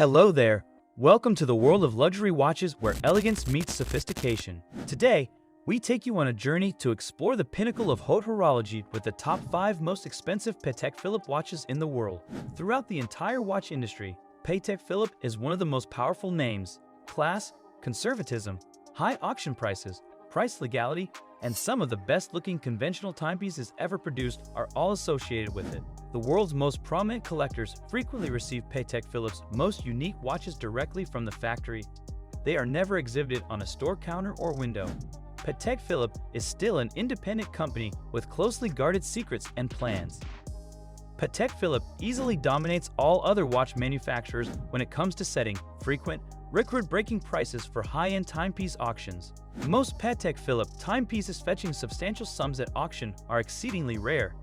Hello there. Welcome to the world of luxury watches where elegance meets sophistication. Today, we take you on a journey to explore the pinnacle of haute horology with the top 5 most expensive Patek Philippe watches in the world. Throughout the entire watch industry, Patek Philippe is one of the most powerful names. Class, conservatism, high auction prices, price legality, and some of the best-looking conventional timepieces ever produced are all associated with it. The world's most prominent collectors frequently receive Patek Philippe's most unique watches directly from the factory. They are never exhibited on a store counter or window. Patek Philippe is still an independent company with closely guarded secrets and plans. Patek Philippe easily dominates all other watch manufacturers when it comes to setting frequent, record-breaking prices for high-end timepiece auctions. Most Patek Philippe timepieces fetching substantial sums at auction are exceedingly rare,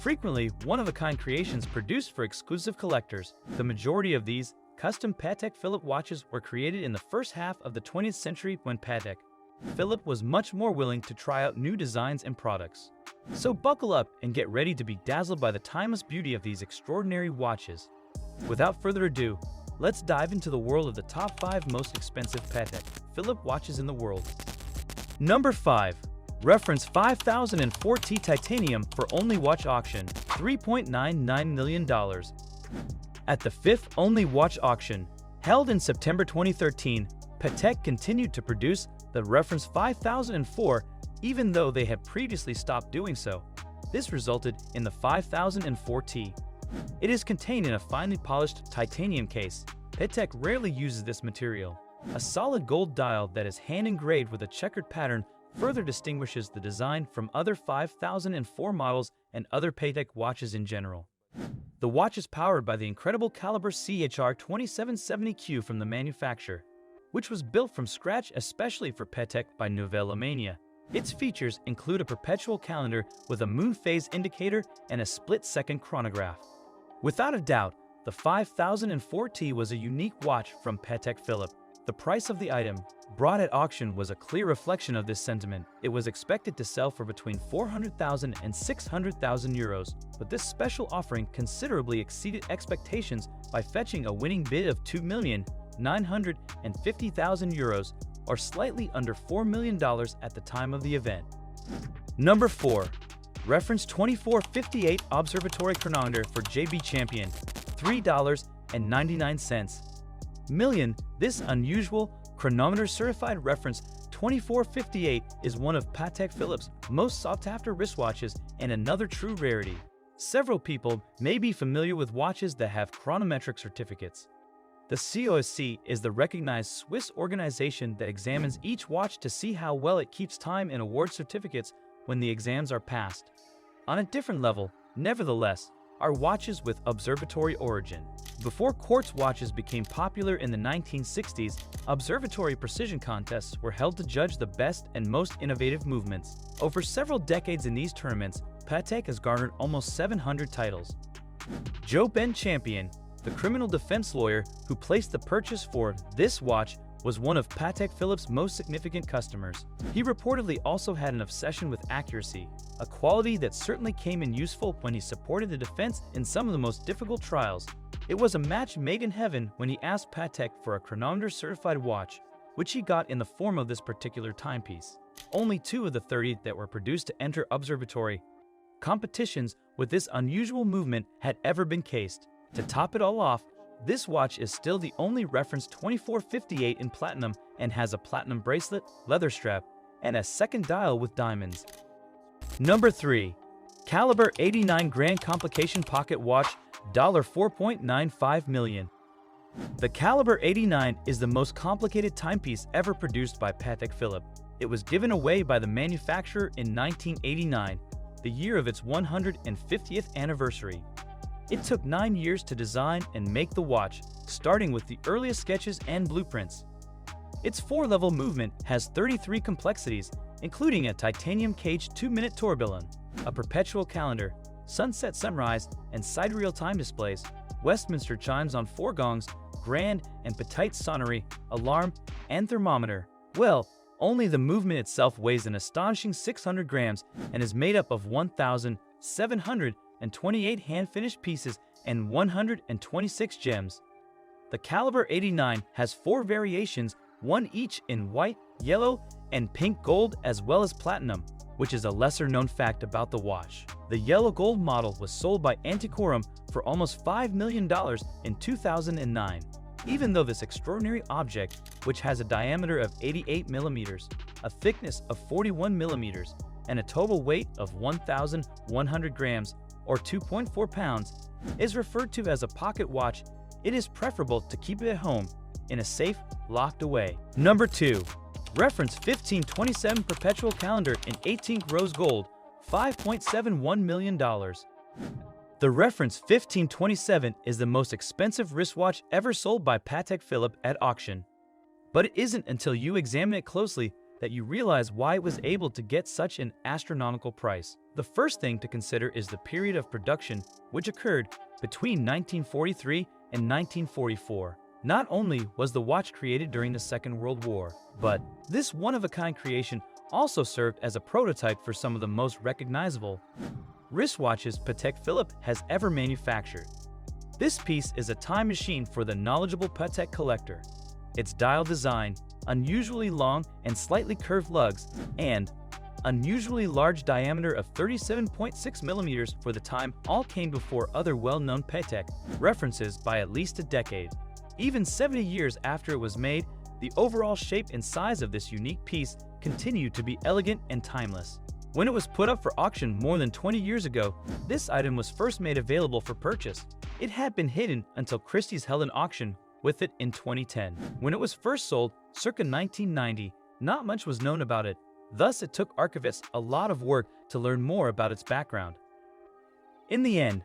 frequently one-of-a-kind creations produced for exclusive collectors. The majority of these custom Patek Philippe watches were created in the first half of the 20th century when Patek Philippe was much more willing to try out new designs and products. So buckle up and get ready to be dazzled by the timeless beauty of these extraordinary watches. Without further ado, let's dive into the world of the top 5 most expensive Patek Philippe watches in the world. Number 5. Reference 5004T Titanium for Only Watch Auction, $3.99 million. At the 5th Only Watch Auction, held in September 2013, Patek continued to produce the reference 5004 even though they had previously stopped doing so. This resulted in the 5004T. It is contained in a finely polished titanium case. Patek rarely uses this material. A solid gold dial that is hand-engraved with a checkered pattern further distinguishes the design from other 5004 models and other Patek watches in general. The watch is powered by the incredible Calibre CHR2770Q from the manufacturer, which was built from scratch especially for Patek by Nouvelle Mania. Its features include a perpetual calendar with a moon phase indicator and a split-second chronograph. Without a doubt, the 5004T was a unique watch from Patek Philippe. The price of the item, brought at auction, was a clear reflection of this sentiment. It was expected to sell for between 400,000 and 600,000 euros, but this special offering considerably exceeded expectations by fetching a winning bid of 2,950,000 euros, or slightly under $4 million at the time of the event. Number 4. Reference 2458 Observatory Chronometer for JB Champion, $3.99 million. This unusual chronometer certified reference 2458 is one of Patek Philippe's most sought-after wristwatches and another true rarity. Several people may be familiar with watches that have chronometric certificates. The COSC is the recognized Swiss organization that examines each watch to see how well it keeps time and awards certificates when the exams are passed. On a different level, nevertheless, are watches with observatory origin. Before quartz watches became popular in the 1960s, observatory precision contests were held to judge the best and most innovative movements. Over several decades in these tournaments, Patek has garnered almost 700 titles. Joe Ben Champion, the criminal defense lawyer who placed the purchase for this watch, was one of Patek Philippe's most significant customers. He reportedly also had an obsession with accuracy, a quality that certainly came in useful when he supported the defense in some of the most difficult trials. It was a match made in heaven when he asked Patek for a chronometer-certified watch, which he got in the form of this particular timepiece. Only 2 of the 30 that were produced to enter observatory competitions with this unusual movement had ever been cased. To top it all off, this watch is still the only reference 2458 in platinum and has a platinum bracelet, leather strap, and a second dial with diamonds. Number 3. Calibre 89 Grand Complication Pocket Watch, $4.95 million. The Calibre 89 is the most complicated timepiece ever produced by Patek Philippe. It was given away by the manufacturer in 1989, the year of its 150th anniversary. It took 9 years to design and make the watch, starting with the earliest sketches and blueprints. Its 4-level movement has 33 complexities, including a titanium cage 2-minute tourbillon, a perpetual calendar, sunset sunrise and sidereal time displays, Westminster chimes on 4 gongs, grand and petite sonnerie, alarm, and thermometer. Well, only the movement itself weighs an astonishing 600 grams and is made up of 1,728 hand-finished pieces and 126 gems. The Calibre 89 has 4 variations, one each in white, yellow, and pink gold, as well as platinum, which is a lesser-known fact about the watch. The yellow gold model was sold by Antiquorum for almost $5 million in 2009. Even though this extraordinary object, which has a diameter of 88 millimeters, a thickness of 41 millimeters, and a total weight of 1,100 grams or 2.4 pounds, is referred to as a pocket watch, it is preferable to keep it at home in a safe, locked away. Number 2. Reference 1527 Perpetual calendar in 18th rose gold, $5.71 million. The reference 1527 is the most expensive wristwatch ever sold by Patek Philippe at auction. But it isn't until you examine it closely that you realize why it was able to get such an astronomical price. The first thing to consider is the period of production, which occurred between 1943 and 1944. Not only was the watch created during the Second World War, but this one-of-a-kind creation also served as a prototype for some of the most recognizable wristwatches Patek Philippe has ever manufactured. This piece is a time machine for the knowledgeable Patek collector. Its dial design, unusually long and slightly curved lugs, and unusually large diameter of 37.6 millimeters for the time all came before other well-known Patek references by at least a decade. Even 70 years after it was made, the overall shape and size of this unique piece continued to be elegant and timeless. When it was put up for auction more than 20 years ago, this item was first made available for purchase. It had been hidden until Christie's held an auction with it in 2010. When it was first sold, circa 1990, not much was known about it. Thus, it took archivists a lot of work to learn more about its background. In the end,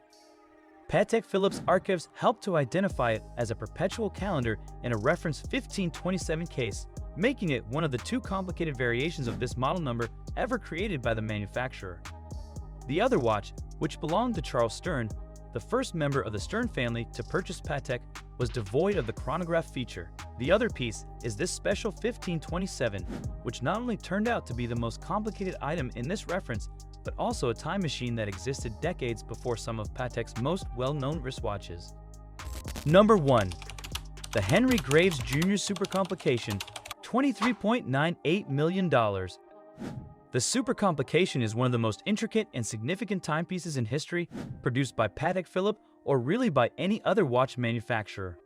Patek Philippe's archives helped to identify it as a perpetual calendar in a reference 1527 case, making it one of the 2 complicated variations of this model number ever created by the manufacturer. The other watch, which belonged to Charles Stern, the first member of the Stern family to purchase Patek, was devoid of the chronograph feature. The other piece is this special 1527, which not only turned out to be the most complicated item in this reference, but also a time machine that existed decades before some of Patek's most well-known wristwatches. Number 1. The Henry Graves Jr. Super Complication, $23.98 million. The Super Complication is one of the most intricate and significant timepieces in history, produced by Patek Philippe or really by any other watch manufacturer.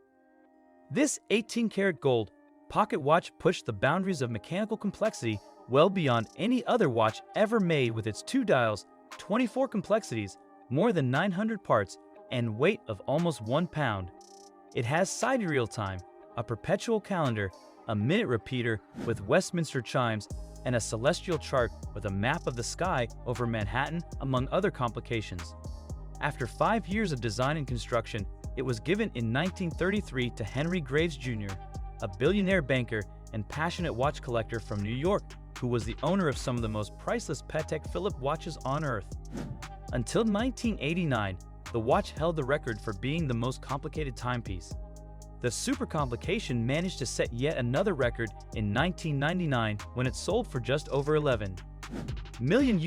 This 18-karat gold pocket watch pushed the boundaries of mechanical complexity well beyond any other watch ever made, with its 2 dials, 24 complexities, more than 900 parts, and weight of almost 1 pound. It has sidereal time, a perpetual calendar, a minute repeater with Westminster chimes, and a celestial chart with a map of the sky over Manhattan, among other complications. After 5 years of design and construction, it was given in 1933 to Henry Graves Jr., a billionaire banker and passionate watch collector from New York, who was the owner of some of the most priceless Patek Philippe watches on Earth. Until 1989, the watch held the record for being the most complicated timepiece. The Super Complication managed to set yet another record in 1999 when it sold for just over $11 million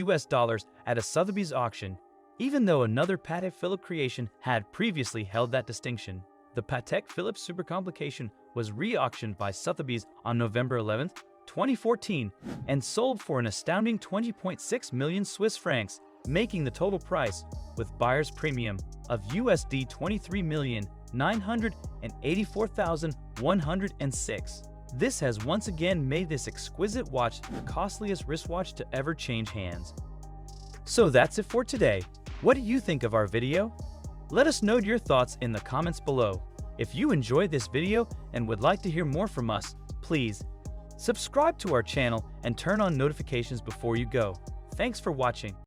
at a Sotheby's auction, even though another Patek Philippe creation had previously held that distinction. The Patek Philippe Super Complication was re-auctioned by Sotheby's on November 11, 2014, and sold for an astounding 20.6 million Swiss francs, making the total price, with buyer's premium, of USD 23,984,106. This has once again made this exquisite watch the costliest wristwatch to ever change hands. So that's it for today. What do you think of our video? Let us know your thoughts in the comments below. If you enjoyed this video and would like to hear more from us, please subscribe to our channel and turn on notifications before you go. Thanks for watching.